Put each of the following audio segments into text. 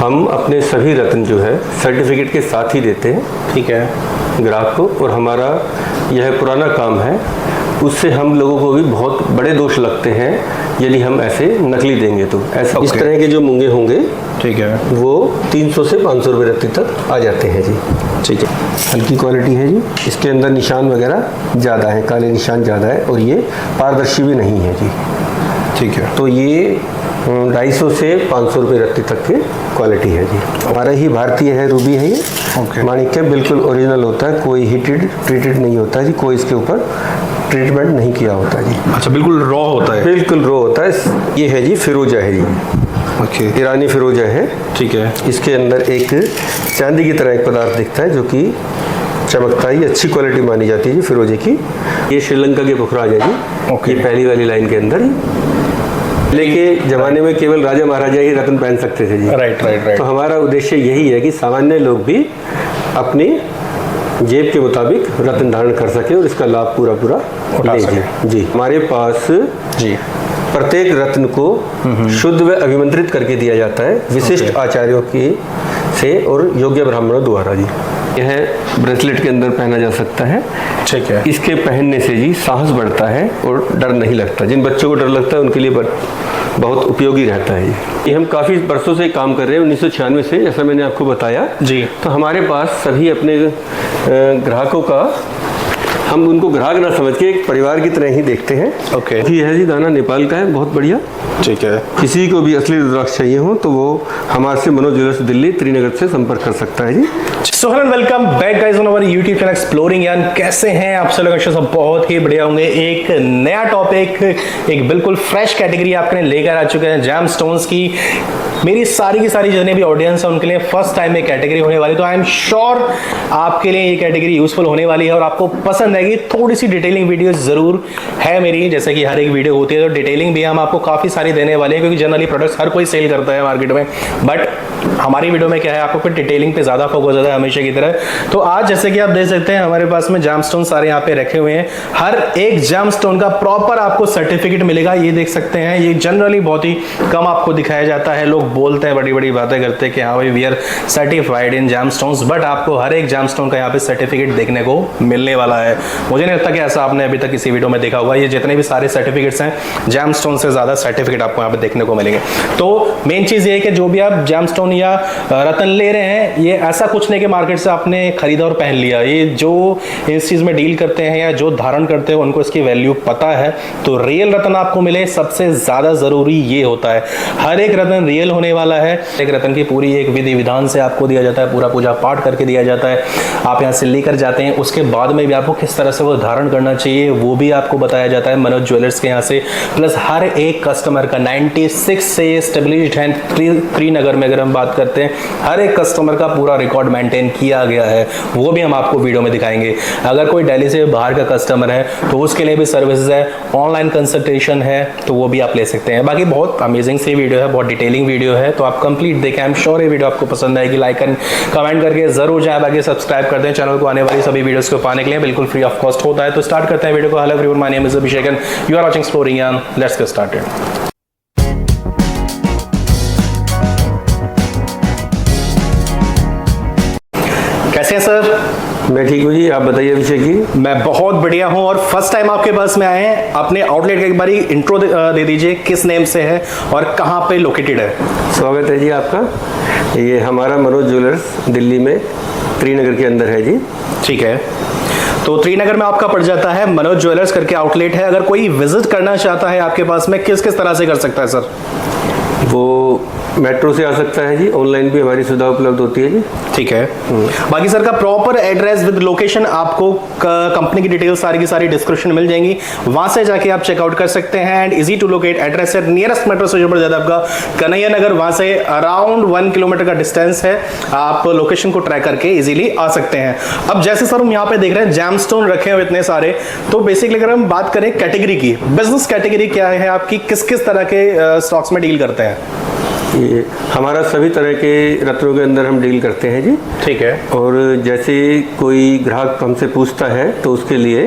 हम अपने सभी रत्न जो है सर्टिफिकेट के साथ ही देते हैं, ठीक है, ग्राहक को। और हमारा यह पुराना काम है, उससे हम लोगों को भी बहुत बड़े दोष लगते हैं यदि हम ऐसे नकली देंगे तो। ऐसे इस तरह के जो मूंगे होंगे, ठीक है, वो 300 से 500 रुपये रत्ती तक आ जाते हैं जी। ठीक है, हल्की क्वालिटी है जी। इसके अंदर निशान वगैरह ज़्यादा है, काले निशान ज़्यादा है, और ये पारदर्शी भी नहीं है जी। ठीक है, तो ये 250 से 500 रुपये रत्ती तक की क्वालिटी है जी। हमारा ही भारतीय है, रूबी है ये। ओके। माणिक्य बिल्कुल ओरिजिनल होता है, कोई हीटेड ट्रीटेड नहीं होता जी, कोई इसके ऊपर ट्रीटमेंट नहीं किया होता जी। अच्छा, बिल्कुल रॉ होता है। बिल्कुल रॉ होता है। ये है जी फिरोजा है जी, ओके, ईरानी फिरोजा है। ठीक है, इसके अंदर एक चांदी की तरह एक पदार्थ दिखता है जो कि चमकता है। ये अच्छी क्वालिटी मानी जाती है जी फिरोजे की। ये श्रीलंका के पुखराज है जी। ओके। ये पहली वाली लाइन के अंदर ही। पहले के जमाने में केवल राजा महाराजा ही रत्न पहन सकते थे जी। Right right right. तो हमारा उद्देश्य यही है कि सामान्य लोग भी अपनी जेब के मुताबिक रत्न धारण कर सके और इसका लाभ पूरा उठा ले सके। जी। हमारे पास जी, प्रत्येक रत्न को शुद्ध व अभिमंत्रित करके दिया जाता है विशिष्ट आचार्यों की से और योग्य ब्राह्मणों द्वारा जी। यह ब्रेसलेट के अंदर पहना जा सकता है। ठीक है, इसके पहनने से जी साहस बढ़ता है और डर नहीं लगता। जिन बच्चों को डर लगता है उनके लिए बहुत उपयोगी रहता है ये हम काफ़ी वर्षों से काम कर रहे हैं, 1996 से, जैसा मैंने आपको बताया जी। तो हमारे पास सभी अपने ग्राहकों का, हम उनको ग्राहक ना समझ के एक परिवार की तरह ही देखते हैं। ओके। ये है जी दाना, नेपाल का है, बहुत बढ़िया। ठीक है, किसी को भी असली रुद्राक्ष चाहिए हो तो वो हमारे से मनोज ज्वेलर्स दिल्ली त्रिनगर से संपर्क कर सकता है जी। So hello and welcome back guys on our YouTube channel exploring Yaan. कैसे हैं आप सब लोग? सब बहुत ही बढ़िया होंगे। एक नया टॉपिक, एक बिल्कुल फ्रेश कैटेगरी आपके लिए लेकर आ चुके हैं, जेम स्टोन्स की। मेरी सारी की सारी जितने भी ऑडियंस है उनके लिए फर्स्ट टाइम ये कैटेगरी होने वाली, तो आई एम श्योर आपके लिए ये कैटेगरी यूजफुल होने वाली है और आपको पसंद आएगी। थोड़ी सी डिटेलिंग वीडियो जरूर है मेरी, जैसे कि हर एक वीडियो होती है तो डिटेलिंग भी हम आपको काफी सारी देने वाले हैं, क्योंकि जनरली प्रोडक्ट्स हर कोई सेल करता है मार्केट में, बट हमारी वीडियो में क्या है, आपको फिर डिटेलिंग पे ज्यादा फोकस होता है हमेशा की तरह। तो आज जैसे कि आप देख सकते हैं हमारे पास में जेम स्टोन सारे यहाँ पे रखे हुए हैं। हर एक जेम स्टोन का प्रॉपर आपको सर्टिफिकेट मिलेगा। ये देख सकते हैं, ये जनरली बहुत ही कम आपको दिखाया जाता है। लोग बोलते हैं, बड़ी बड़ी बातें करते हैं कि हाँ भाई we are certified in gemstones, but आपको हर एक जेम स्टोन का यहाँ पे सर्टिफिकेट देखने को मिलने वाला है। मुझे नहीं लगता कि ऐसा आपने अभी तक किसी वीडियो में देखा होगा। ये जितने भी सारे सर्टिफिकेट्स हैं, जेम स्टोन से ज्यादा सर्टिफिकेट आपको यहाँ पे देखने को मिलेंगे। तो मेन चीज ये है कि जो भी आप जेम स्टोन या रत्न ले रहे हैं, ये ऐसा कुछ नहीं कि मार्केट से आपने खरीदा और पहन लिया। ये जो इस चीज में डील करते हैं या जो धारण करते हैं उनको इसकी वैल्यू पता है। तो रियल रत्न आपको मिले, सबसे ज्यादा जरूरी ये होता है। हर एक रत्न रियल होने वाला है। एक रत्न की पूरी एक विधि विधान से आपको दिया जाता है, पूरा पूजा पाठ करके दिया जाता है। आप यहाँ से लेकर जाते हैं, उसके बाद में भी आपको किस तरह से वो धारण करना चाहिए वो भी आपको बताया जाता है मनोज ज्वेलर्स के यहाँ से। प्लस हर एक कस्टमर का 96 से स्टेब्लिश्ड है त्रिनगर में, अगर हम बात करते हैं, हर एक कस्टमर का पूरा रिकॉर्ड मेंटेन किया गया है। वो भी हम आपको वीडियो में दिखाएंगे। अगर कोई दिल्ली से बाहर का कस्टमर है तो उसके लिए भी सर्विसेज है, ऑनलाइन कंसल्टेशन है, तो वो भी आप ले सकते हैं। बाकी बहुत अमेजिंग सी वीडियो है, बहुत डिटेलिंग वीडियो है, तो आप कंप्लीट देखें। आई एम श्योर ये वीडियो आपको पसंद आएगी। लाइक एंड कमेंट करके जरूर जाए, बाकी सब्सक्राइब कर दें चैनल को। आने वाली सभी वीडियोस को पाने के लिए बिल्कुल फ्री ऑफ कॉस्ट होता है। तो स्टार्ट करते हैं वीडियो को। Hello everyone, my name is Abhishek and you are watching exploring Yaan. Let's get started. कैसे हैं सर? मैं ठीक हूँ जी, आप बताइए अभिषेक जी। मैं बहुत बढ़िया हूँ और फर्स्ट टाइम आपके पास में आए हैं। अपने आउटलेट का एक बारी इंट्रो दे दीजिए, किस नेम से है और कहाँ पे लोकेटेड है? स्वागत है जी आपका। ये हमारा मनोज ज्वेलर्स दिल्ली में त्रिनगर के अंदर है जी। ठीक है, तो त्रिनगर में आपका पड़ जाता है मनोज ज्वेलर्स करके आउटलेट है। अगर कोई विजिट करना चाहता है आपके पास में, किस किस तरह से कर सकता है सर? वो मेट्रो से आ सकता है जी, ऑनलाइन भी हमारी सुविधा उपलब्ध होती है जी। ठीक है, बाकी सर का प्रॉपर एड्रेस विद लोकेशन आपको कंपनी की डिटेल्स सारी की सारी डिस्क्रिप्शन मिल जाएंगी, वहां से जाके आप चेकआउट कर सकते हैं। And easy to locate address है, नियरेस्ट मेट्रो स्टेशन पर जाता है आपका कन्हैया नगर, वहां से अराउंड 1 किलोमीटर का डिस्टेंस है। आप लोकेशन को ट्रैक करके इजीली आ सकते हैं। अब जैसे सर हम यहाँ पे देख रहे हैं जेम स्टोन रखे हुए इतने सारे, तो बेसिकली अगर हम बात करें कैटेगरी की, बिजनेस कैटेगरी क्या है आपकी, किस किस तरह के स्टॉक्स में डील करते हैं? ये हमारा सभी तरह के रत्नों के अंदर हम डील करते हैं जी। ठीक है, और जैसे कोई ग्राहक हमसे पूछता है तो उसके लिए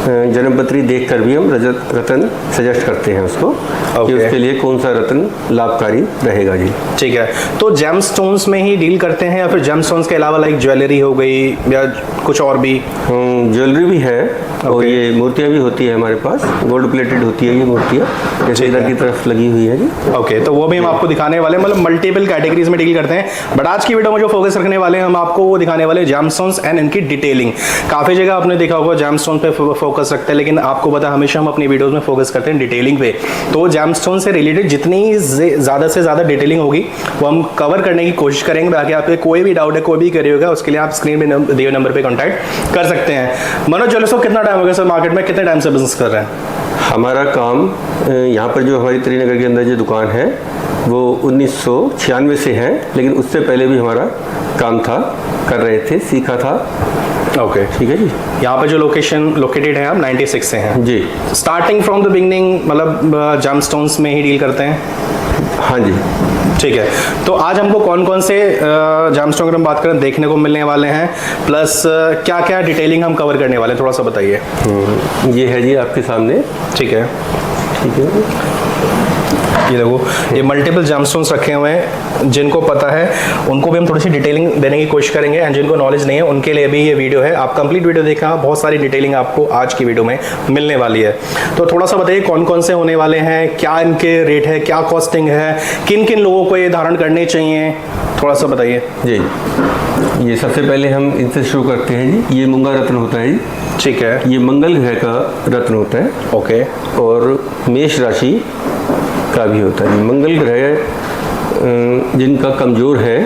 जन्मपत्री देखकर भी हम रत्न सजेस्ट करते हैं उसको कि उसके लिए कौन सा रत्न लाभकारी रहेगा जी। ठीक है, तो जेम स्टोन्स में ही डील करते हैं या फिर जेम स्टोन्स के अलावा लाइक ज्वेलरी हो गई या कुछ और भी? ज्वेलरी भी है और ये मूर्तियाँ भी होती है हमारे पास, गोल्ड प्लेटेड होती है ये मूर्तियाँ, जैसे इधर की तरफ लगी हुई है जी। ओके, तो वो भी हम आपको दिखाने वाले हैं, मतलब मल्टीपल कैटेगरीज में डील करते हैं। बट आज की वीडियो में जो फोकस रखने वाले हैं हम आपको वो दिखाने वाले जेमस्टोन्स एंड इनकी डिटेलिंग। काफ़ी जगह आपने देखा होगा जेमस्टोन पे फोकस रखते हैं, लेकिन आपको पता हमेशा हम अपनी वीडियोस में फोकस करते हैं डिटेलिंग पे। तो जेमस्टोन से रिलेटेड जितनी ज़्यादा से ज़्यादा डिटेलिंग होगी वो हम कवर करने की कोशिश करेंगे। बाकी आपको कोई भी डाउट है, कोई भी क्वेरी होगा, उसके लिए आप स्क्रीन पे दिए नंबर पे कॉन्टैक्ट कर सकते हैं। मनोज ज्वेलर्स को कितना टाइम हो गया सर मार्केट में, कितने टाइम से बिजनेस कर रहे हैं? हमारा काम यहाँ पर जो हमारी त्रिनगर के अंदर जो दुकान है वो 1996 से है, लेकिन उससे पहले भी हमारा काम था, कर रहे थे, सीखा था। ओके, ठीक है जी। यहाँ पे जो लोकेशन लोकेटेड है आप 96 से हैं जी। स्टार्टिंग फ्रॉम द बिगनिंग, मतलब जेमस्टोन्स में ही डील करते हैं? हाँ जी। ठीक है, तो आज हमको कौन कौन से जेमस्टोन की हम बात करें देखने को मिलने वाले हैं, प्लस क्या क्या डिटेलिंग हम कवर करने वाले हैं, थोड़ा सा बताइए। ये है जी आपके सामने। ठीक है, ठीक है, ये देखो ये मल्टीपल जेमस्टोन्स रखे हुए हैं। जिनको पता है उनको भी हम थोड़ी सी डिटेलिंग देने की कोशिश करेंगे, एंड जिनको नॉलेज नहीं है उनके लिए भी ये वीडियो है। आप कंप्लीट वीडियो देखा, बहुत सारी डिटेलिंग आपको आज की वीडियो में मिलने वाली है। तो थोड़ा सा बताइए कौन कौन से होने वाले हैं, क्या इनके रेट है, क्या कॉस्टिंग है, किन किन लोगों को ये धारण करने चाहिए, थोड़ा सा बताइए जी। ये सबसे पहले हम इनसे शुरू करते हैं जी। ये मूंगा रत्न होता है जी। ठीक है, ये मंगल ग्रह का रत्न होता है। ओके, और मेष राशि का भी होता है। मंगल ग्रह जिनका कमजोर है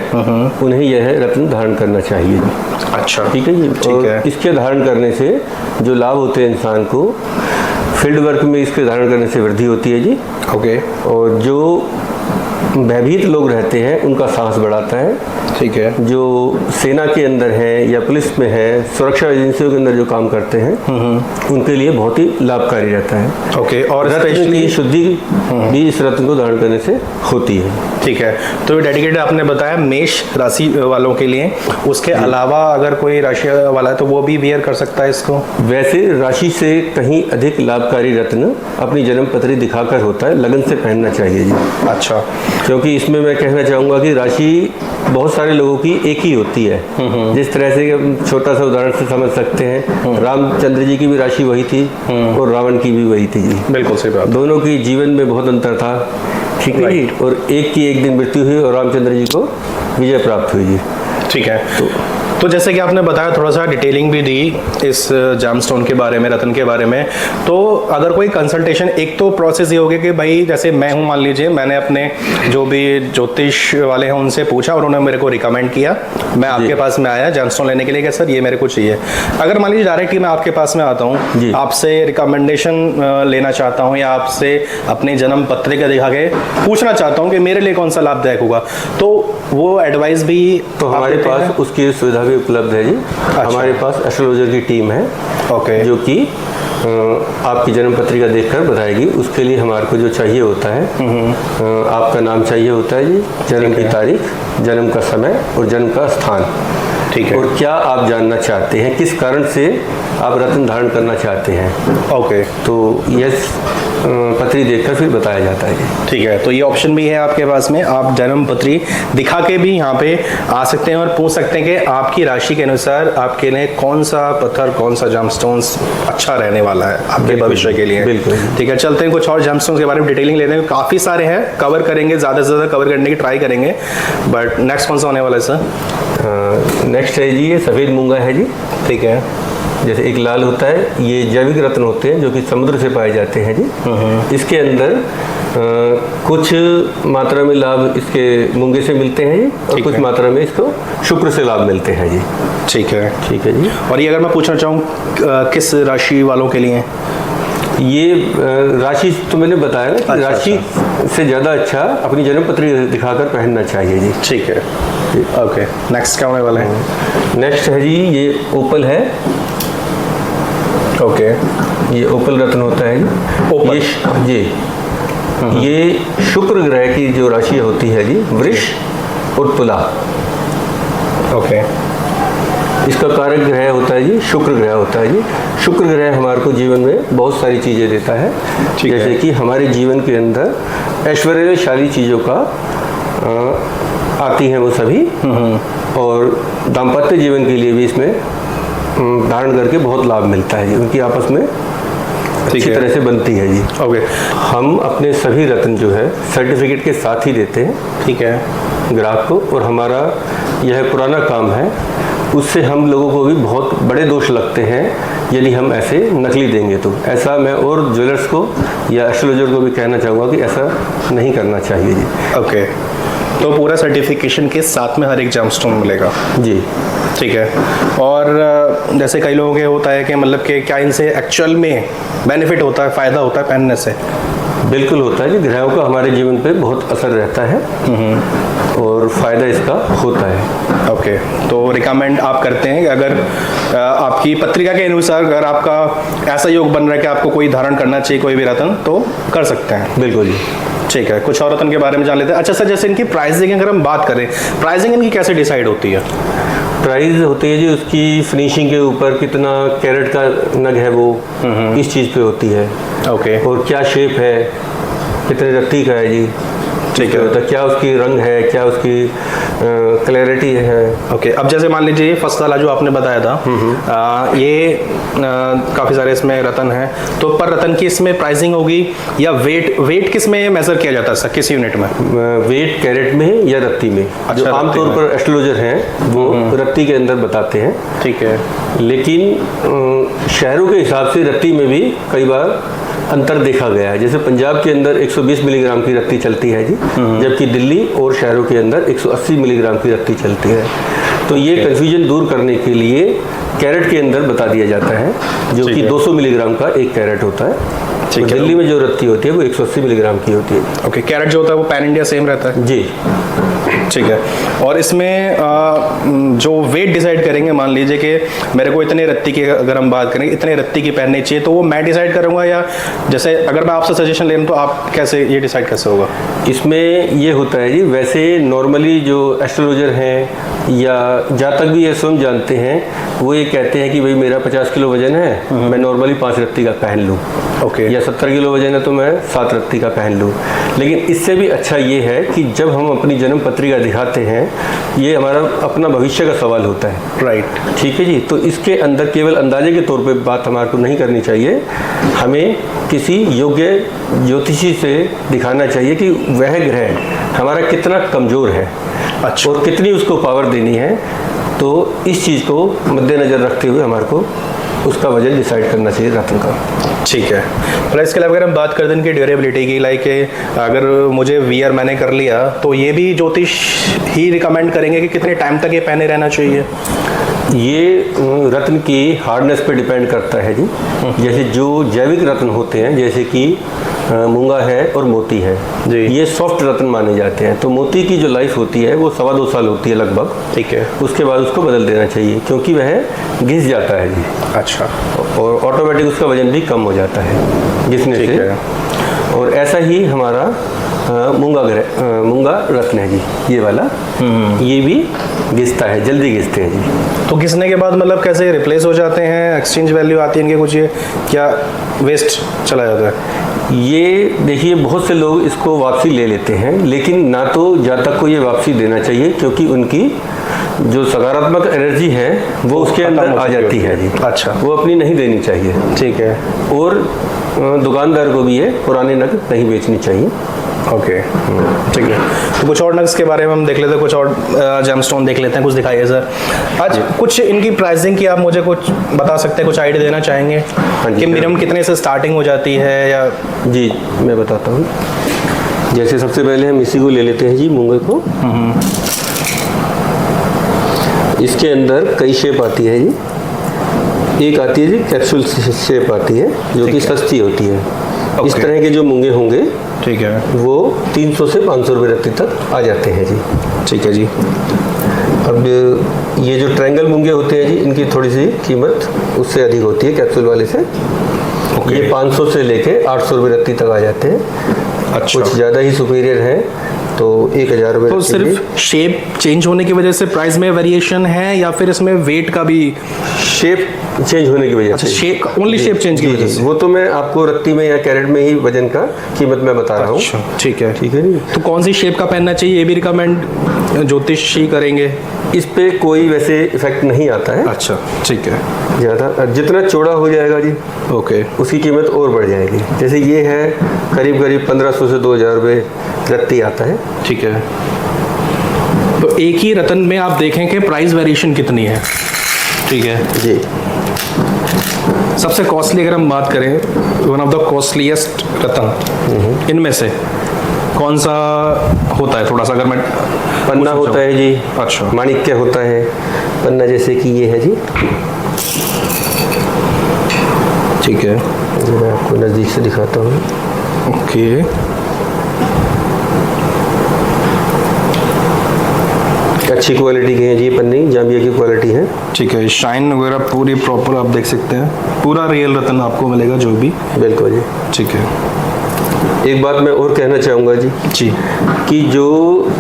उन्हें यह रत्न धारण करना चाहिए। अच्छा, ठीक है जी। ठीक है। इसके धारण करने से जो लाभ होते हैं इंसान को, फील्ड वर्क में इसके धारण करने से वृद्धि होती है जी। ओके, और जो भयभीत लोग रहते हैं उनका साहस बढ़ाता है। ठीक है, जो सेना के अंदर है या पुलिस में है, सुरक्षा एजेंसियों के अंदर जो काम करते हैं उनके लिए बहुत ही लाभकारी रहता है। ओके, और रत्न की शुद्धि भी इस रत्न को धारण करने से होती है। ठीक है, तो ये डेडिकेटेड आपने बताया मेष राशि वालों के लिए। उसके अलावा अगर कोई राशि वाला है तो वो भी वियर कर सकता है इसको? वैसे राशि से कहीं अधिक लाभकारी रत्न अपनी जन्म पत्री दिखाकर होता है, लगन से पहनना चाहिए जी। अच्छा, क्योंकि इसमें मैं कहना चाहूँगा कि राशि बहुत सारे लोगों की एक ही होती है। जिस तरह से हम छोटा सा उदाहरण से समझ सकते हैं, रामचंद्र जी की भी राशि वही थी और रावण की भी वही थी जी। बिल्कुल सही बात। दोनों की जीवन में बहुत अंतर था। ठीक है जी। और एक की एक दिन मृत्यु हुई और रामचंद्र जी को विजय प्राप्त हुई जी। ठीक है, तो जैसे कि आपने बताया, थोड़ा सा डिटेलिंग भी दी इस जेमस्टोन के बारे में, रत्न के बारे में। तो अगर कोई कंसल्टेशन, एक तो प्रोसेस ये होगी कि भाई जैसे मैं हूँ, मान लीजिए मैंने अपने जो भी ज्योतिष वाले हैं उनसे पूछा और उन्होंने मेरे को रिकमेंड किया, मैं आपके पास में आया जेमस्टोन लेने के लिए कि सर ये मेरे को चाहिए। अगर मान लीजिए डायरेक्टली मैं आपके पास में आता हूँ, आपसे रिकमेंडेशन लेना चाहता हूँ या आपसे अपनी जन्म पत्रिका दिखा के पूछना चाहता हूँ कि मेरे लिए कौन सा लाभदायक होगा, तो वो एडवाइस भी तो हमारे पास उसकी सुविधा भी उपलब्ध है जी। अच्छा। हमारे पास एस्ट्रोलॉजर की टीम है। ओके, जो कि आपकी जन्म पत्रिका देखकर बताएगी। उसके लिए हमारे को जो चाहिए होता है, आपका नाम चाहिए होता है जी, जन्म की तारीख, जन्म का समय और जन्म का स्थान। ठीक है, और क्या आप जानना चाहते हैं, किस कारण से आप रत्न धारण करना चाहते हैं। ओके, तो यह पत्री देखकर फिर बताया जाता है। ठीक है, तो ये ऑप्शन भी है आपके पास में, आप जन्म पत्री दिखा के भी यहाँ पे आ सकते हैं और पूछ सकते हैं कि आपकी राशि के अनुसार आपके लिए कौन सा पत्थर, कौन सा जेमस्टोन्स अच्छा रहने वाला है आपके भविष्य के लिए। बिल्कुल। ठीक है, चलते हैं कुछ और जेमस्टोन्स के बारे में डिटेलिंग लेते हैं। काफ़ी सारे हैं, कवर करेंगे, ज़्यादा से ज़्यादा कवर करने की ट्राई करेंगे। बट नेक्स्ट कौन सा होने वाला है सर? नेक्स्ट है जी, ये सफ़ेद मूंगा है जी। ठीक है, जैसे एक लाल होता है, ये जैविक रत्न होते हैं जो कि समुद्र से पाए जाते हैं जी। इसके अंदर कुछ मात्रा में लाभ इसके मूंगे से मिलते हैं जी, और कुछ मात्रा में इसको शुक्र से लाभ मिलते हैं जी। ठीक है, ठीक है जी। और ये अगर मैं पूछना चाहूँ किस राशि वालों के लिए? ये राशि तो मैंने बताया ना, अच्छा, राशि से ज़्यादा अच्छा अपनी जन्म पत्री दिखाकर पहनना चाहिए जी। ठीक है, ओके, नेक्स्ट क्या होने वाला है? नेक्स्ट है जी, ये ओपल है। ओके, ये ओपल रत्न होता है जी। ओपल जी, ये शुक्र ग्रह की जो राशि होती है जी, वृष और तुला। ओके, इसका कारक ग्रह होता है जी शुक्र ग्रह होता है जी। शुक्र ग्रह हमारे को जीवन में बहुत सारी चीज़ें देता है, जैसे कि हमारे जीवन के अंदर ऐश्वर्यशाली चीज़ों का आती हैं वो सभी, और दाम्पत्य जीवन के लिए भी इसमें धारण करके बहुत लाभ मिलता है जी, उनकी आपस में अच्छी तरह से बनती है जी। ओके। हम अपने सभी रत्न जो है सर्टिफिकेट के साथ ही देते हैं, ठीक है, ग्राहक को, और हमारा यह पुराना काम है, उससे हम लोगों को भी बहुत बड़े दोष लगते हैं यदि हम ऐसे नकली देंगे तो। ऐसा मैं और ज्वेलर्स को या एस्ट्रोलॉजर को भी कहना चाहूँगा कि ऐसा नहीं करना चाहिए जी। ओके, तो पूरा सर्टिफिकेशन के साथ में हर एक जेमस्टोन मिलेगा जी, ठीक है। और जैसे कई लोगों के होता है कि मतलब कि क्या इनसे एक्चुअल में बेनिफिट होता है, फ़ायदा होता है पहनने से? बिल्कुल होता है जी, ग्रहों का हमारे जीवन पे बहुत असर रहता है और फ़ायदा इसका होता है। ओके, तो रिकमेंड आप करते हैं कि अगर आपकी पत्रिका के अनुसार अगर आपका ऐसा योग बन रहा है कि आपको कोई धारण करना चाहिए कोई भी रत्न, तो कर सकते हैं। बिल्कुल जी, ठीक है। कुछ और रत्न के बारे में जान लेते हैं। अच्छा सर, जैसे इनकी प्राइसिंग अगर हम बात करें, प्राइसिंग इनकी कैसे डिसाइड होती है? प्राइस होती है जी उसकी फिनिशिंग के ऊपर, कितना कैरेट का नग है वो, इस चीज़ पे होती है। ओके, और क्या शेप है, कितने रत्ती का है जी, ठीक है, तो क्या उसकी रंग है, क्या उसकी क्लैरिटी है। ओके। अब जैसे मान लीजिए फर्स्ट वाला जो आपने बताया था, ये काफ़ी सारे इसमें रतन हैं, तो पर रतन की इसमें प्राइसिंग होगी या वेट किस में मेजर किया जाता है सर, किस यूनिट में? वेट कैरेट में या रत्ती में। अच्छा, जो आमतौर पर एस्ट्रोलॉजर हैं वो रत्ती के अंदर बताते हैं, ठीक है, लेकिन शहरों के हिसाब से रत्ती में भी कई बार अंतर देखा गया है। जैसे पंजाब के अंदर 120 मिलीग्राम की रत्ती चलती है जी, जबकि दिल्ली और शहरों के अंदर 180 मिलीग्राम की रत्ती चलती है। तो ये कन्फ्यूजन दूर करने के लिए कैरेट के अंदर बता दिया जाता है, जो कि 200 मिलीग्राम का एक कैरेट होता है। तो दिल्ली में जो रत्ती होती है वो 180 मिलीग्राम की होती है। ओके, कैरेट जो होता है वो पैन इंडिया सेम रहता है जी, ठीक है। और इसमें जो वेट डिसाइड करेंगे, मान लीजिए कि मेरे को इतने रत्ती की, अगर हम बात करें इतने रत्ती की पहननी चाहिए, तो वो मैं डिसाइड करूंगा, या जैसे अगर मैं आपसे सजेशन ले लूँ तो आप कैसे ये डिसाइड कैसे होगा? इसमें ये होता है जी, वैसे नॉर्मली जो एस्ट्रोलॉजर हैं या जहाँ तक भी ये स्वयं जानते हैं, वो ये कहते हैं कि भाई मेरा 50 किलो वजन है, मैं नॉर्मली 5 रत्ती का पहन लूँ, ओके, या 70 किलो वजन है तो मैं 7 रत्ती का पहन लूँ। लेकिन इससे भी अच्छा ये है कि जब हम अपनी जन्म पत्रिका दिखाते हैं, ये हमारा अपना भविष्य का सवाल होता है, राइट, ठीक है जी। तो इसके अंदर केवल अंदाजे के तौर पे बात हमारे को नहीं करनी चाहिए, हमें किसी योग्य ज्योतिषी से दिखाना चाहिए कि वह ग्रह हमारा कितना कमज़ोर है, अच्छा, और कितनी उसको पावर देनी है। तो इस चीज़ को मद्देनज़र रखते हुए हमारे को उसका वजन डिसाइड करना चाहिए रत्न का। ठीक है। और इसके अलावा अगर हम बात करते हैं इनकी ड्यूरेबिलिटी की, लाइक अगर मुझे वियर मैंने कर लिया, तो ये भी ज्योतिष ही रिकमेंड करेंगे कि कितने टाइम तक ये पहने रहना चाहिए? ये रत्न की हार्डनेस पे डिपेंड करता है जी। जैसे जो जैविक रत्न होते हैं, जैसे कि मूंगा है और मोती है जी, ये सॉफ्ट रत्न माने जाते हैं। तो मोती की जो लाइफ होती है वो 2.25 साल होती है लगभग, ठीक है, उसके बाद उसको बदल देना चाहिए, क्योंकि वह घिस जाता है जी। अच्छा, और ऑटोमेटिक उसका वजन भी कम हो जाता है घिसने ठीक से। है। और ऐसा ही हमारा मूंगा रत्न है जी, ये वाला, ये भी घिसता है, जल्दी घिसते हैं जी। तो घिसने के बाद मतलब कैसे रिप्लेस हो जाते हैं, एक्सचेंज वैल्यू आती है इनके कुछ, ये क्या वेस्ट चला जाता है? ये देखिए बहुत से लोग इसको वापसी ले लेते हैं, लेकिन ना तो जहाँ तक को ये वापसी देना चाहिए, क्योंकि उनकी जो सकारात्मक एनर्जी है वो उसके अंदर आ जाती है जी। अच्छा, वो अपनी नहीं देनी चाहिए, ठीक है। और दुकानदार को भी ये पुराने नग नहीं बेचनी चाहिए। ओके, ठीक है। तो कुछ और नग्स के बारे में हम देख लेते हैं, कुछ और जेमस्टोन देख लेते हैं, कुछ दिखाइए सर। आज कुछ इनकी प्राइसिंग की आप मुझे कुछ बता सकते हैं, कुछ आइडिया देना चाहेंगे कि मिनिमम कितने से स्टार्टिंग हो जाती है? या जी मैं बताता हूँ। जैसे सबसे पहले हम इसी को ले लेते हैं जी, मूंगे को। इसके अंदर कई शेप आती है जी। एक आती है जी कैप्सूल शेप आती है, जो कि सस्ती होती है। इस तरह के जो मूंगे होंगे, ठीक है, वो 300 से 500 रुपये रत्ती तक आ जाते हैं जी। ठीक है जी। अब ये जो ट्रायंगल मूंगे होते हैं जी, इनकी थोड़ी सी कीमत उससे अधिक होती है कैप्सूल वाले से। ये 500 से लेके 800 रुपये रत्ती तक आ जाते हैं। अच्छा, कुछ ज़्यादा ही सुपीरियर है तो 1000 रुपये। तो सिर्फ शेप चेंज होने की वजह से प्राइस में वेरिएशन है या फिर इसमें वेट का भी? शेप चेंज होने की वजह अच्छा, से। शेप, ओनली शेप चेंज की वजह से? वो तो मैं आपको रत्ती में या कैरेट में ही वजन का कीमत मैं बता रहा हूँ। अच्छा, ठीक है। ठीक है जी। तो कौन सी शेप का पहनना चाहिए ये भी रिकमेंड ज्योतिष ही करेंगे? इस पे कोई वैसे इफेक्ट नहीं आता है। अच्छा, ठीक है। ज़्यादा जितना चौड़ा हो जाएगा जी, ओके, उसकी कीमत और बढ़ जाएगी। जैसे ये है करीब करीब 1500 से 2000 रुपये रत्ती आता है। ठीक है। तो एक ही रतन में आप देखें कि प्राइस वेरिएशन कितनी है। ठीक है जी। सबसे कॉस्टली अगर हम बात करें, वन ऑफ द कॉस्टलीस्ट रतन इनमें से कौन सा होता है? थोड़ा सा अगर मैं पन्ना होता है जी। अच्छा, माणिक्य होता है पन्ना, जैसे कि ये है जी। ठीक है, ये मैं आपको नज़दीक से दिखाता हूँ। ओके। अच्छी क्वालिटी के हैं जी पन्नी, जाम्बिया की क्वालिटी है। ठीक है, शाइन वगैरह पूरी प्रॉपर आप देख सकते हैं, पूरा रियल रतन आपको मिलेगा जो भी। बिल्कुल जी। ठीक है। एक बात मैं और कहना चाहूँगा जी कि जो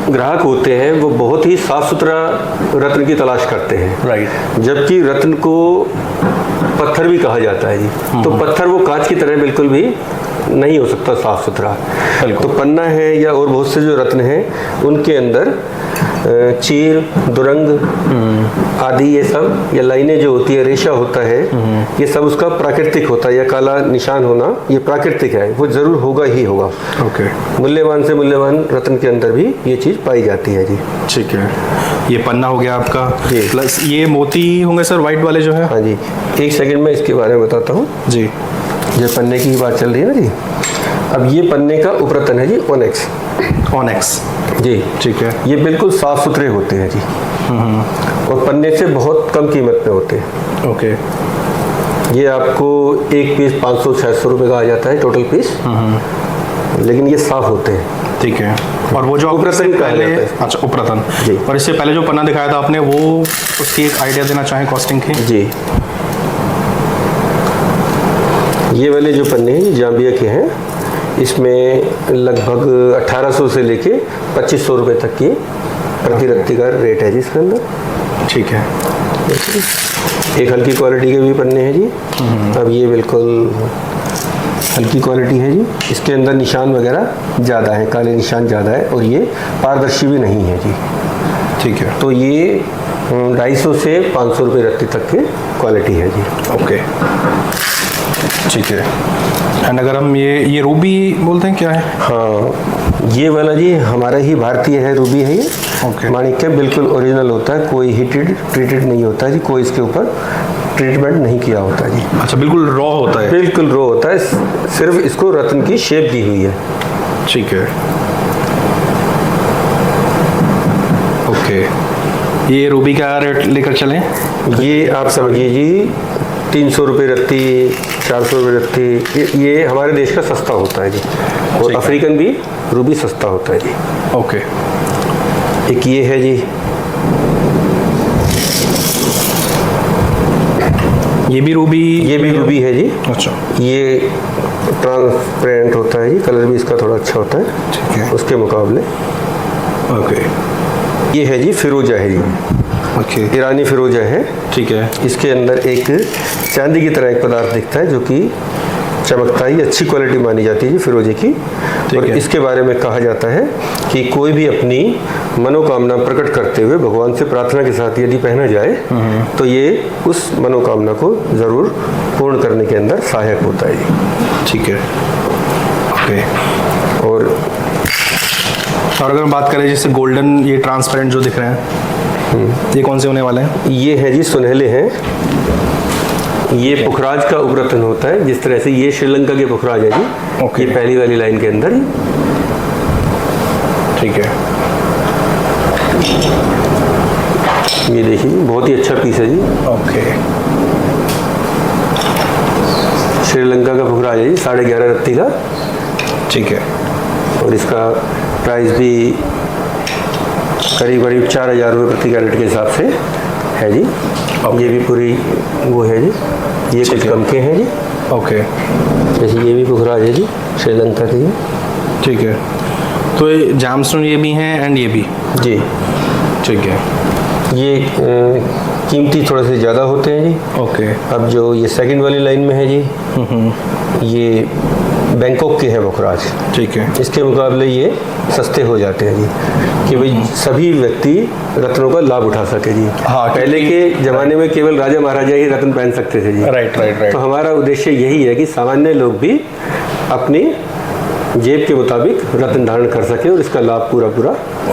ग्राहक होते हैं वो बहुत ही साफ सुथरा रत्न की तलाश करते हैं। राइट। जबकि रत्न को पत्थर भी कहा जाता है जी। तो पत्थर वो कांच की तरह बिल्कुल भी नहीं हो सकता साफ सुथरा। तो पन्ना है या और बहुत से जो रत्न हैं उनके अंदर चीर, दुरंग आदि ये सब, या लाइनें जो होती है, रेशा होता है, ये सब उसका प्राकृतिक होता है। या काला निशान होना ये प्राकृतिक है, वो जरूर होगा ही होगा। ओके। मूल्यवान से मूल्यवान रत्न के अंदर भी ये चीज़ पाई जाती है जी। ठीक है, ये पन्ना हो गया आपका जी। प्लस ये मोती होंगे सर वाइट वाले जो है? हाँ जी, एक सेकंड में इसके बारे में बताता हूँ जी। जब पन्ने की बात चल रही है ना जी, अब ये पन्ने का उपरतन है जी ओनेक्स। ऑनेक्स जी। ठीक है। ये बिल्कुल साफ सुथरे होते हैं जी, और पन्ने से बहुत कम कीमत में होते हैं। ओके। ये आपको एक पीस 500-600 रुपये का आ जाता है टोटल पीस, लेकिन ये साफ होते हैं। ठीक है। और वो जो उपरतन कहा पहले, जाता है। अच्छा उपरतन जी। और इससे पहले जो पन्ना दिखाया था आपने, वो उसकी एक आइडिया देना चाहें कॉस्टिंग की? जी। ये वाले जो पन्ने हैं जाम्बिया के हैं, इसमें लगभग 1800 से लेके 2500 रुपये तक की प्रति रत्ती का रेट है जी इसके अंदर। ठीक है। एक हल्की क्वालिटी के भी पन्ने हैं जी। अब ये बिल्कुल हल्की क्वालिटी है जी, इसके अंदर निशान वगैरह ज़्यादा है, काले निशान ज़्यादा है, और ये पारदर्शी भी नहीं है जी। ठीक है। तो ये 250 से 500 रुपये रत्ती तक की क्वालिटी है जी। ओके, ठीक है। एंड अगर हम ये रूबी बोलते हैं, क्या है? हाँ, ये वाला जी हमारा ही भारतीय है, रूबी है ये। ओके। माणिक्य बिल्कुल ओरिजिनल होता है, कोई हीटेड ट्रीटेड नहीं होता है जी, कोई इसके ऊपर ट्रीटमेंट नहीं किया होता जी। अच्छा, बिल्कुल रॉ होता है? बिल्कुल रॉ होता है, सिर्फ इसको रत्न की शेप दी हुई है। ठीक है। ओके, ये रूबी का रेट लेकर चलें? ये आप समझिए जी 300 रुपये रत्ती, 400 रुपये रत्ती, ये हमारे देश का सस्ता होता है जी। और अफ्रीकन भी रूबी सस्ता होता है जी। ओके। एक ये है जी, ये भी रूबी है जी। अच्छा। ये ट्रांसपेरेंट होता है जी, कलर भी इसका थोड़ा अच्छा होता है। ठीक है। उसके मुकाबले ओके। ये है जी फिरोजा है जी। ओके। ईरानी फिरोजा है। ठीक है। इसके अंदर एक चांदी की तरह एक पदार्थ दिखता है जो कि चमकता है, अच्छी क्वालिटी मानी जाती है जी फिरोजे की। और इसके बारे में कहा जाता है कि कोई भी अपनी मनोकामना प्रकट करते हुए भगवान से प्रार्थना के साथ यदि पहना जाए तो ये उस मनोकामना को ज़रूर पूर्ण करने के अंदर सहायक होता है जी। ठीक है। ओके। और अगर हम बात करें जैसे गोल्डन, ये ट्रांसपेरेंट जो दिख रहे हैं, ये कौन से होने वाले हैं? ये है जी सुनहले हैं। ये पुखराज का उपरतन होता है, जिस तरह से ये श्रीलंका के पुखराज है जी। ओके। ये पहली वाली लाइन के अंदर। ठीक है। ये देखिए बहुत ही अच्छा पीस है जी। ओके। श्रीलंका का पुखराज है जी, 11.5 रत्ती का। ठीक है। और इसका प्राइस भी करीब करीब 4000 रुपये प्रति कैरेट के हिसाब से है जी। ये भी पूरी वो है जी, ये कुछ कम के हैं जी। ओके। जैसे ये भी पुखराज है जी, श्रीलंका के। ठीक है। तो जैमस्टोन ये भी हैं एंड ये भी, जी ठीक है। ये कीमती थोड़े से ज़्यादा होते हैं जी। ओके। अब जो ये सेकंड वाली लाइन में है जी, ये बैंकॉक के हैं पुखराज, ठीक है। इसके मुकाबले ये सस्ते हो जाते हैं जी, कि भाई सभी व्यक्ति रत्नों का लाभ उठा सके जी। हाँ, पहले के ज़माने में केवल राजा महाराजा ही रत्न पहन सकते थे जी। Right right right. तो हमारा उद्देश्य यही है कि सामान्य लोग भी अपनी जेब के मुताबिक रत्न धारण कर सके और इसका लाभ पूरा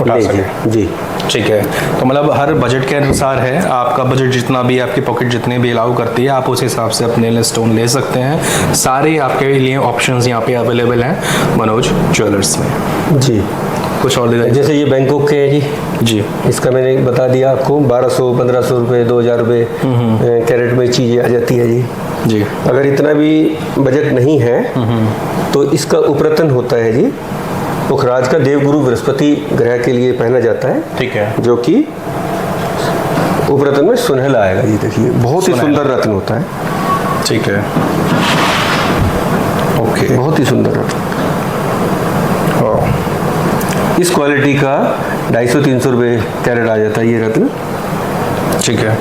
उठा ले सके। जी। ठीक है, तो मतलब हर बजट के अनुसार है, आपका बजट जितना भी, आपकी पॉकेट जितने भी अलाउ करती है, आप उस हिसाब से अपने स्टोन ले सकते हैं। सारे आपके लिए ऑप्शंस यहाँ पे अवेलेबल हैं मनोज ज्वेलर्स में जी। कुछ और डिजाइन? जैसे ये बैंकॉक के हैं जी, इसका मैंने बता दिया आपको, 1200-1500 रुपये, 2000 रुपये कैरेट में चीज़ें आ जाती है जी। जी। अगर इतना भी बजट नहीं है तो इसका उपरतन होता है जी, पुखराज का देवगुरु बृहस्पति ग्रह के लिए पहना जाता है, ठीक है। जो कि उपरतन में सुनहला आएगा जी। देखिए बहुत ही सुंदर रत्न होता है, ठीक है। ओके, बहुत ही सुंदर रत्न। इस क्वालिटी का 250-300 रुपये कैरेट आ जाता है ये रत्न, ठीक है।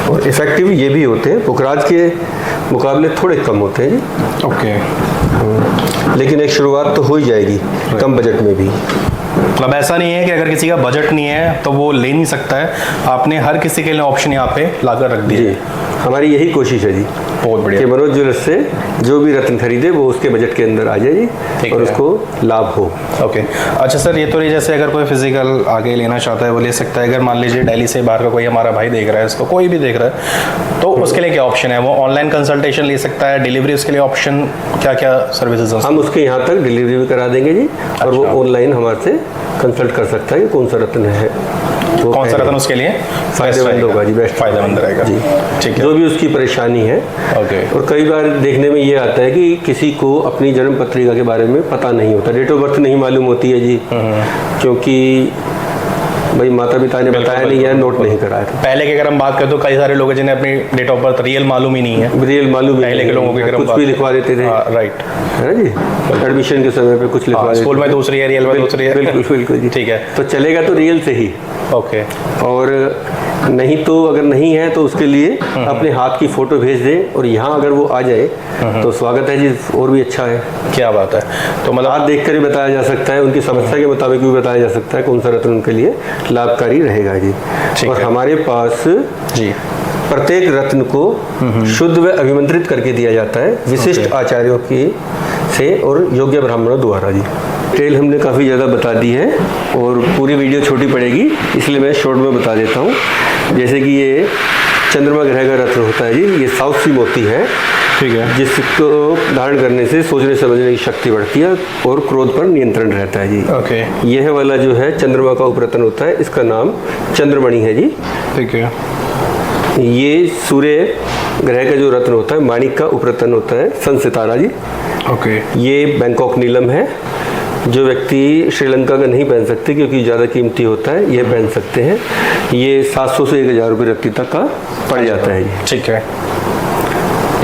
और इफेक्टिव ये भी होते हैं, पुखराज के मुकाबले थोड़े कम होते हैं जी। ओके, लेकिन एक शुरुआत तो हो ही जाएगी कम बजट में भी। मतलब ऐसा नहीं है कि अगर किसी का बजट नहीं है तो वो ले नहीं सकता है, आपने हर किसी के लिए ऑप्शन यहाँ पे लाकर रख दिया। जी, हमारी यही कोशिश है जी, बहुत बढ़िया। कि मनोज ज्वेलर्स से जो भी रत्न खरीदे वो उसके बजट के अंदर आ जाए जी, और उसको लाभ हो। ओके। अच्छा सर, ये तो जैसे अगर कोई फिजिकल आगे लेना चाहता है वो ले सकता है। अगर मान लीजिए दिल्ली से बाहर का कोई हमारा भाई देख रहा है इसको, कोई भी देख रहा है, तो उसके लिए क्या ऑप्शन है? वो ऑनलाइन कंसल्टेशन ले सकता है, डिलीवरी उसके लिए ऑप्शन क्या क्या सर्विसेज? हम उसके यहाँ तक डिलीवरी भी करा देंगे जी, और वो ऑनलाइन हमारे से कंसल्ट कर सकता है कि कौन सा रत्न है, वो कौन सा रत्न उसके लिए फायदेमंद होगा जी, बेस्ट फायदेमंद रहेगा जी। ठीक है, जो भी उसकी परेशानी है। ओके। और कई बार देखने में ये आता है कि किसी को अपनी जन्म पत्रिका के बारे में पता नहीं होता, डेट ऑफ बर्थ नहीं मालूम होती है जी, क्योंकि भाई माता पिता ने बताया नहीं है, नोट नहीं कराया था। पहले की अगर हम बात करें तो कई सारे लोग हैं जिन्हें अपनी डेट ऑफ बर्थ रियल मालूम ही नहीं है, रियल मालूम ही पहले के लोगों की अगर हम कुछ भी लिखवा देते थे, राइट, है ना जी, एडमिशन के समय पे कुछ लिखवा देते स्कूल में दूसरी है, रियल में दूसरी है। बिल्कुल बिल्कुल जी, ठीक है। तो चलेगा तो रियल से ही। ओके। और नहीं तो अगर नहीं है तो उसके लिए अपने हाथ की फोटो भेज दें, और यहाँ अगर वो आ जाए तो स्वागत है जी, और भी अच्छा है। क्या बात है। तो मतलब हाथ देख कर ही बताया जा सकता है, उनकी समस्या के मुताबिक भी बताया जा सकता है कौन सा रत्न उनके लिए लाभकारी रहेगा जी। और हमारे पास जी प्रत्येक रत्न को शुद्ध व अभिमंत्रित करके दिया जाता है विशिष्ट आचार्यों की से और योग्य ब्राह्मणों द्वारा जी। डिटेल हमने काफ़ी ज़्यादा बता दी है और पूरी वीडियो छोटी पड़ेगी, इसलिए मैं शॉर्ट में बता देता हूँ। जैसे कि ये चंद्रमा ग्रह का रत्न होता है जी, ये साउथ सी मोती है, ठीक है, जिसको धारण करने से सोचने समझने की शक्ति बढ़ती है और क्रोध पर नियंत्रण रहता है जी। ओके। यह वाला जो है चंद्रमा का उपरतन होता है, इसका नाम चंद्रमणि है जी। ठीक है। ये सूर्य ग्रह का जो रत्न होता है माणिक का उपरतन होता है, सन सितारा जी। ओके। ये बैंकॉक नीलम है, जो व्यक्ति श्रीलंका का नहीं पहन सकते क्योंकि ज़्यादा कीमती होता है, ये पहन सकते हैं। ये 700 से 1000 रुपये रत्ती तक का पड़ जाता है जी। ठीक है।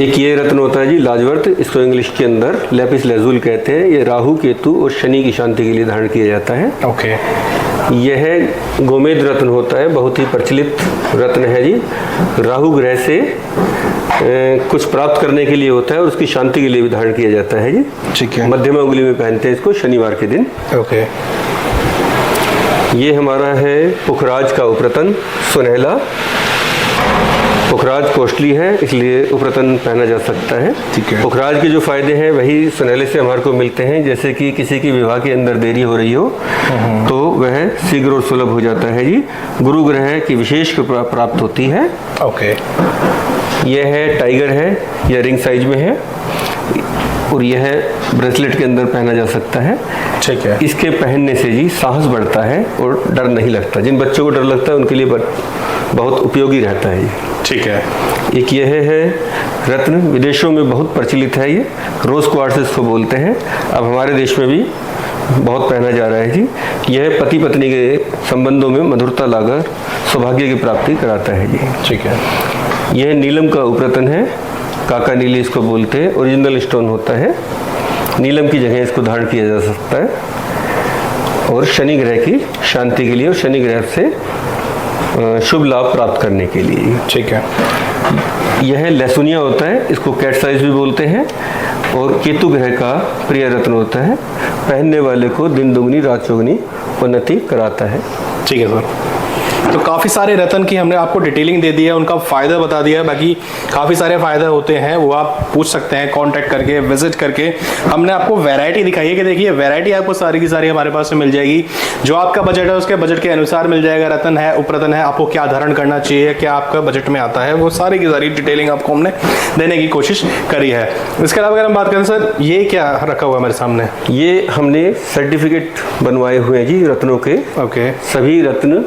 एक ये रत्न होता है जी लाजवर्त, इसको इंग्लिश के अंदर लैपिस लेजुल कहते हैं। ये राहु केतु और शनि की शांति के लिए धारण किया जाता है। ओके। यह गोमेद रत्न होता है, बहुत ही प्रचलित रत्न है जी। राहु ग्रह से कुछ प्राप्त करने के लिए होता है और उसकी शांति के लिए भी धारण किया जाता है जी। ठीक है। मध्यमा उंगली में पहनते हैं इसको शनिवार के दिन। ओके। ये हमारा है पुखराज का उपरतन सुनहला। पुखराज कॉस्टली है इसलिए उपरतन पहना जा सकता है। ठीक है। पुखराज के जो फायदे हैं वही सुनहले से हमारे को मिलते हैं, जैसे कि किसी की विवाह के अंदर देरी हो रही हो तो वह शीघ्र और सुलभ हो जाता है जी। गुरु ग्रह की विशेष कृपा प्राप्त होती है। ओके। यह है टाइगर है, यह रिंग साइज में है और यह ब्रेसलेट के अंदर पहना जा सकता है। ठीक है। इसके पहनने से जी साहस बढ़ता है और डर नहीं लगता। जिन बच्चों को डर लगता है उनके लिए बहुत उपयोगी रहता है ये। ठीक है। एक यह है रत्न, विदेशों में बहुत प्रचलित है, ये रोज क्वार्ट्ज इसको बोलते हैं। अब हमारे देश में भी बहुत पहना जा रहा है जी। यह पति पत्नी के संबंधों में मधुरता लाकर सौभाग्य की प्राप्ति कराता है जी। ठीक है। यह नीलम का उपरतन है, काका नीली इसको बोलते हैं। ओरिजिनल स्टोन होता है, नीलम की जगह इसको धारण किया जा सकता है। और शनि ग्रह की शांति के लिए और शनि ग्रह से शुभ लाभ प्राप्त करने के लिए। ठीक है। यह लहसुनिया होता है, इसको कैट साइज भी बोलते हैं, और केतु ग्रह का प्रिय रत्न होता है। पहनने वाले को दिन दुगनी रात चौगनी उन्नति कराता है। ठीक है सर। तो काफ़ी सारे रत्न की हमने आपको डिटेलिंग दे दी है, उनका फ़ायदा बता दिया है। बाकी काफ़ी सारे फ़ायदे होते हैं, वो आप पूछ सकते हैं कांटेक्ट करके, विजिट करके। हमने आपको वैरायटी दिखाई है कि देखिए वैरायटी आपको सारी की सारी हमारे पास में मिल जाएगी। जो आपका बजट है उसके बजट के अनुसार मिल जाएगा। रत्न है, उपरत्न है, आपको क्या धारण करना चाहिए, क्या आपका बजट में आता है, वो सारी की सारी डिटेलिंग आपको हमने देने की कोशिश करी है। इसके अलावा अगर हम बात करें सर, ये क्या रखा हुआ है हमारे सामने? ये हमने सर्टिफिकेट बनवाए हुए हैं जी रत्नों के। ओके। सभी रत्न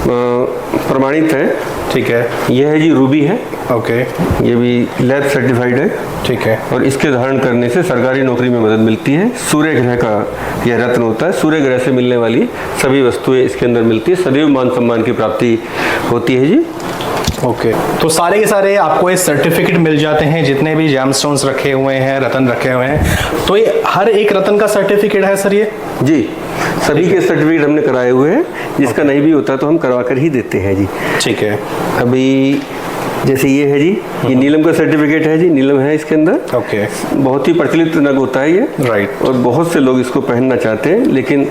प्रमाणित है। ठीक है। यह है जी रूबी है। ओके। ये भी लैब सर्टिफाइड है। ठीक है। और इसके धारण करने से सरकारी नौकरी में मदद मिलती है। सूर्य ग्रह का यह रत्न होता है। सूर्य ग्रह से मिलने वाली सभी वस्तुएं इसके अंदर मिलती है। सदैव मान सम्मान की प्राप्ति होती है जी। ओके। तो सारे के सारे आपको ये सर्टिफिकेट मिल जाते हैं, जितने भी जेमस्टोन्स रखे हुए हैं, रत्न रखे हुए हैं। तो ये हर एक रत्न का सर्टिफिकेट है सर ये? जी, सभी के सर्टिफिकेट हमने कराए हुए हैं। जिसका नहीं भी होता तो हम करवा कर ही देते हैं जी। ठीक है। अभी जैसे ये है जी, ये नीलम का सर्टिफिकेट है जी। नीलम है इसके अंदर। ओके। बहुत ही प्रचलित नग होता है ये। राइट। और बहुत से लोग इसको पहनना चाहते हैं, लेकिन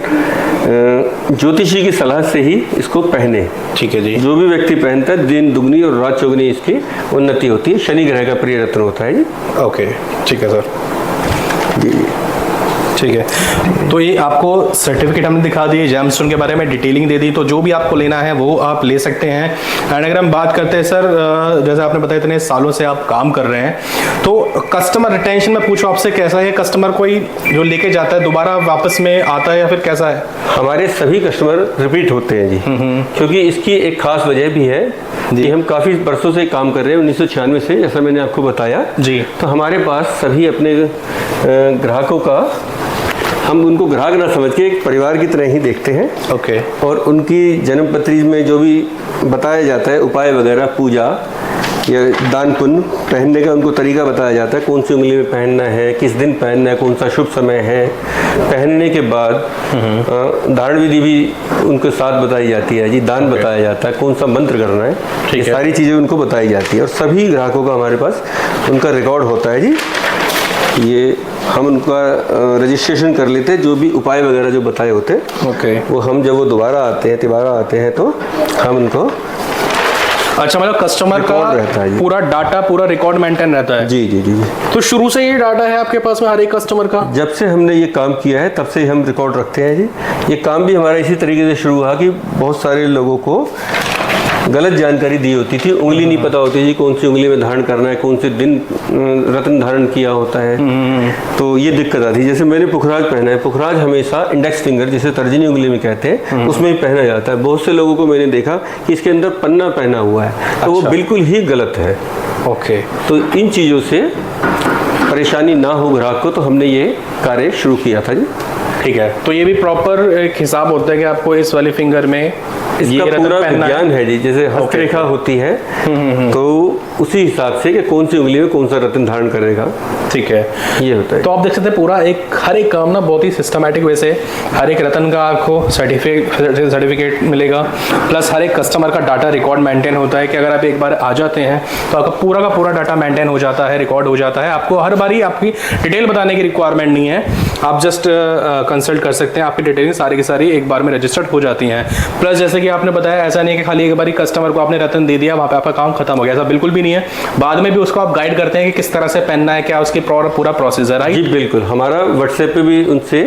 ज्योतिषी की सलाह से ही इसको पहने। ठीक है जी। जो भी व्यक्ति पहनता है दिन दुगनी और रात चौगनी इसकी उन्नति होती है। शनि ग्रह का प्रिय रत्न होता है जी। ओके। ठीक है सर जी। ठीक है। तो ये आपको सर्टिफिकेट हमने दिखा दिए, जेमस्टोन के बारे में डिटेलिंग दे दी। तो जो भी आपको लेना है वो आप ले सकते हैं। एंड अगर हम बात करते हैं सर, जैसे आपने बताया इतने सालों से आप काम कर रहे हैं, तो कस्टमर रिटेंशन में पूछो आपसे, कैसा है कस्टमर? कोई जो लेके जाता है दोबारा वापस में आता है या फिर कैसा है? हमारे सभी कस्टमर रिपीट होते हैं जी। क्योंकि इसकी एक खास वजह भी है कि हम काफ़ी वर्षों से काम कर रहे हैं, 1996 से, जैसा मैंने आपको बताया जी। तो हमारे पास सभी अपने ग्राहकों का, हम उनको ग्राहक ना समझ के एक परिवार की तरह ही देखते हैं। ओके। और उनकी जन्मपत्री में जो भी बताया जाता है उपाय वगैरह, पूजा या दान पुण्य, पहनने का उनको तरीका बताया जाता है, कौन सी उंगली में पहनना है, किस दिन पहनना है, कौन सा शुभ समय है। पहनने के बाद धारण विधि भी उनके साथ बताई जाती है जी। दान बताया जाता है, कौन सा मंत्र करना है, ये सारी चीज़ें उनको बताई जाती है। और सभी ग्राहकों का हमारे पास उनका रिकॉर्ड होता है जी। ये हम उनका रजिस्ट्रेशन कर लेते हैं, जो भी उपाय वगैरह जो बताए होते हैं। ओके। वो हम जब वो दोबारा आते हैं तो हम उनको, अच्छा, मतलब कस्टमर का रहता है जी। पूरा डाटा, पूरा रिकॉर्ड मेंटेन रहता है? जी जी जी जी। तो शुरू से ये डाटा है आपके पास में हर एक कस्टमर का? जब से हमने ये काम किया है तब से ही हम रिकॉर्ड रखते हैं जी। ये काम भी हमारा इसी तरीके से शुरू हुआ कि बहुत सारे लोगों को गलत जानकारी दी होती थी। उंगली नहीं पता होती जी, कौन सी उंगली में धारण करना है, कौन से दिन रत्न धारण किया होता है। तो ये दिक्कत आती है। जैसे मैंने पुखराज पहना है, पुखराज हमेशा इंडेक्स फिंगर, जिसे तर्जनी उंगली में कहते हैं, उसमें ही पहना जाता है। बहुत से लोगों को मैंने देखा कि इसके अंदर पन्ना पहना हुआ है, तो वो बिल्कुल ही गलत है। ओके। तो इन चीज़ों से परेशानी ना हो ग्राहक को, तो हमने ये कार्य शुरू किया था जी। ठीक है। तो ये भी प्रॉपर एक हिसाब होता है कि आपको इस वाले फिंगर में इसका पूरा विज्ञान है जी। जैसे हस्तरेखा होती है, तो उसी हिसाब से कि कौन सी उंगली में कौन सा रत्न धारण करेगा। ठीक है, ये होता है। तो आप देख सकते हैं पूरा हर एक काम ना बहुत ही सिस्टमैटिक वे से, हर एक रत्न का आपको सर्टिफिकेट मिलेगा, प्लस हर एक कस्टमर का डाटा रिकॉर्ड मेंटेन होता है कि अगर आप एक बार आ जाते हैं तो आपका पूरा का पूरा डाटा मेंटेन हो जाता है, रिकॉर्ड हो जाता है। आपको हर बारी आपकी डिटेल बताने की रिक्वायरमेंट नहीं है, आप जस्ट कंसल्ट कर सकते हैं, आपकी डिटेलिंग सारी की सारी एक बार में रजिस्टर्ड हो जाती हैं। प्लस जैसे कि आपने बताया, ऐसा नहीं है कि खाली एक बारी कस्टमर को आपने रत्न दे दिया वहाँ पे आपका काम खत्म हो गया, ऐसा बिल्कुल भी नहीं है। बाद में भी उसको आप गाइड करते हैं कि किस तरह से पहनना है, क्या उसकी पूरा प्रोसीजर है। जी बिल्कुल, हमारा व्हाट्सएप पे भी उनसे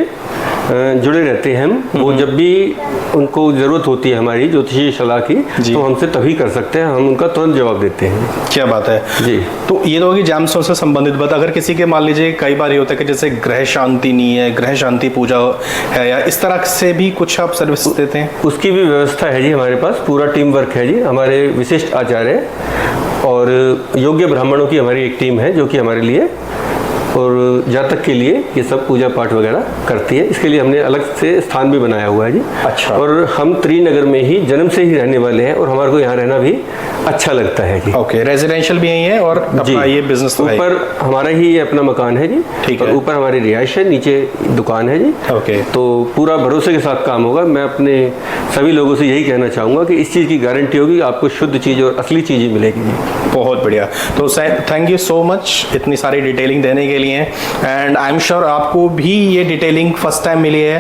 जुड़े रहते हैं हम। वो जब भी उनको ज़रूरत होती है हमारी ज्योतिषीय सलाह की, तो हमसे तभी कर सकते हैं, हम उनका तुरंत जवाब देते हैं। क्या बात है जी। तो ये तो होगी जेमस्टोन से संबंधित बात। अगर किसी के मान लीजिए कई बार ये होता है कि जैसे ग्रह शांति नहीं है, ग्रह शांति पूजा है, या इस तरह से भी कुछ आप सर्विस देते हैं? उसकी भी व्यवस्था है जी हमारे पास, पूरा टीम वर्क है जी। हमारे विशिष्ट आचार्य और योग्य ब्राह्मणों की हमारी एक टीम है जो कि हमारे लिए और जातक के लिए ये सब पूजा पाठ वगैरह करती है। इसके लिए हमने अलग से स्थान भी बनाया हुआ है जी। अच्छा। और हम त्रिनगर में ही जन्म से ही रहने वाले हैं और हमारे को यहाँ रहना भी अच्छा लगता है जी। ओके, रेजिडेंशियल भी यही है और अपना ये बिजनेस तो है। ऊपर हमारा ही ये अपना मकान है जी। ठीक और है। ऊपर हमारी रिहाइश है, नीचे दुकान है जी। ओके। तो पूरा भरोसे के साथ काम होगा। मैं अपने सभी लोगों से यही कहना चाहूँगा कि इस चीज़ की गारंटी होगी, आपको शुद्ध चीज़ और असली चीज़ ही मिलेगी जी। बहुत बढ़िया। तो थैंक यू सो मच इतनी सारी डिटेलिंग देने के लिए। एंड आई एम श्योर आपको भी ये डिटेलिंग फर्स्ट टाइम मिली है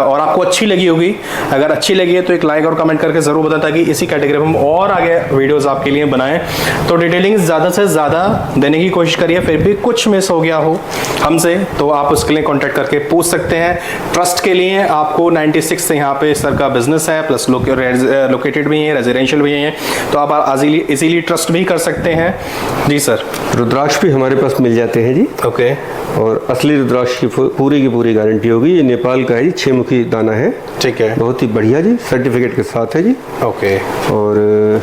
और आपको अच्छी लगी होगी। अगर अच्छी लगी है तो एक लाइक और कमेंट करके ज़रूर बताएं ताकि इसी कैटेगरी में हम और आगे वीडियोस आपके लिए बनाएं। तो डिटेलिंग ज़्यादा से ज़्यादा देने की कोशिश करिए, फिर भी कुछ मिस हो गया हो हमसे तो आप उसके लिए कॉन्टैक्ट करके पूछ सकते हैं। ट्रस्ट के लिए आपको 96 से यहाँ पे सर का बिजनेस है, प्लस लोकेटेड भी है, रेजिडेंशियल भी है, तो आप इजीली ट्रस्ट भी कर सकते हैं। जी सर। रुद्राक्ष भी हमारे पास मिल जाते हैं जी। ओके। और असली रुद्राक्ष की पूरी गारंटी होगी। ये नेपाल का है जी, 6 मुखी दाना है। ठीक है। बहुत ही बढ़िया जी, सर्टिफिकेट के साथ है जी। ओके। और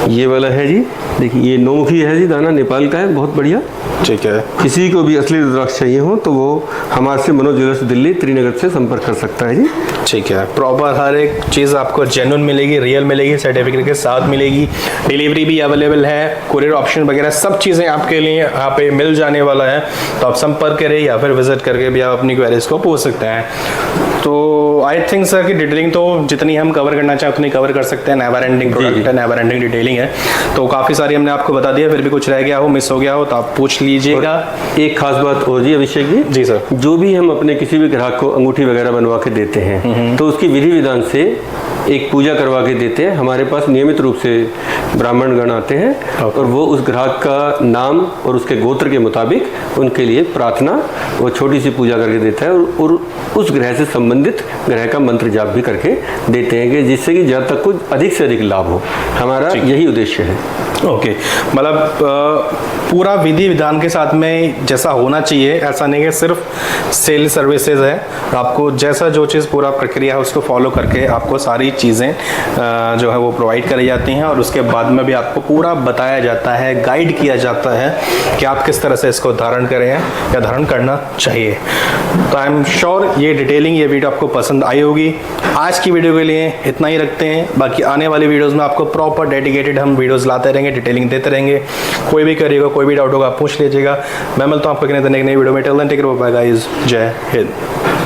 ये वाला है जी, देखिए ये 9 मुखी है जी, दाना नेपाल का है, बहुत बढ़िया। ठीक है। किसी को भी असली रुद्राक्ष चाहिए हो तो वो हमारे से मनोज ज्वेलर्स दिल्ली त्रिनगर से संपर्क कर सकता है जी। ठीक है। प्रॉपर हर एक चीज़ आपको जेन्युइन मिलेगी, रियल मिलेगी, सर्टिफिकेट के साथ मिलेगी। डिलीवरी भी अवेलेबल है, कुरियर ऑप्शन वगैरह सब चीज़ें आपके लिए यहाँ पे मिल जाने वाला है। तो आप संपर्क करें या फिर विजिट करके भी आप अपनी क्वेरीज को पूछ सकते हैं। तो आई थिंक सर कि डिटेलिंग तो जितनी हम कवर करना चाहें उतनी कवर कर सकते हैं। नेवर एंडिंग प्रोडक्ट है, नेवर एंडिंग डिटेलिंग है, तो काफ़ी सारी हमने आपको बता दिया। फिर भी कुछ रह गया हो, मिस हो गया हो तो आप पूछ लीजिएगा। एक खास बात और जी अभिषेक जी। जी सर। जो भी हम अपने किसी भी ग्राहक को अंगूठी वगैरह बनवा के देते हैं तो उसकी विधि विधान से एक पूजा करवा के देते हैं। हमारे पास नियमित रूप से ब्राह्मण गण आते हैं और वो उस ग्राहक का नाम और उसके गोत्र के मुताबिक उनके लिए प्रार्थना वो छोटी सी पूजा करके देता है और उस ग्रह से संबंधित ग्रह का मंत्र जाप भी करके देते हैं कि जिससे कि जातक को अधिक से अधिक लाभ हो। हमारा यही उद्देश्य है। ओके। मतलब पूरा विधि विधान के साथ में जैसा होना चाहिए, ऐसा नहीं है सिर्फ सेल सर्विसेज है। आपको जैसा जो चीज़ पूरा प्रक्रिया है उसको फॉलो करके आपको सारी चीज़ें जो है वो प्रोवाइड करी जाती हैं और उसके बाद में भी आपको पूरा बताया जाता है, गाइड किया जाता है कि आप किस तरह से इसको धारण करें या धारण करना चाहिए। तो आई एम श्योर ये डिटेलिंग, ये वीडियो आपको पसंद आई होगी। आज की वीडियो के लिए इतना ही रखते हैं। बाकी आने वाली वीडियोज़ में आपको प्रॉपर डेडिकेटेड हम वीडियोज़ लाते रहेंगे, डिटेलिंग देते रहेंगे। कोई भी करिएगा, कोई भी डाउट होगा आप पूछ लीजिएगा। मैं मिलता हूँ आपको नई वीडियो में। Till then take care, bye guys, जय हिंद।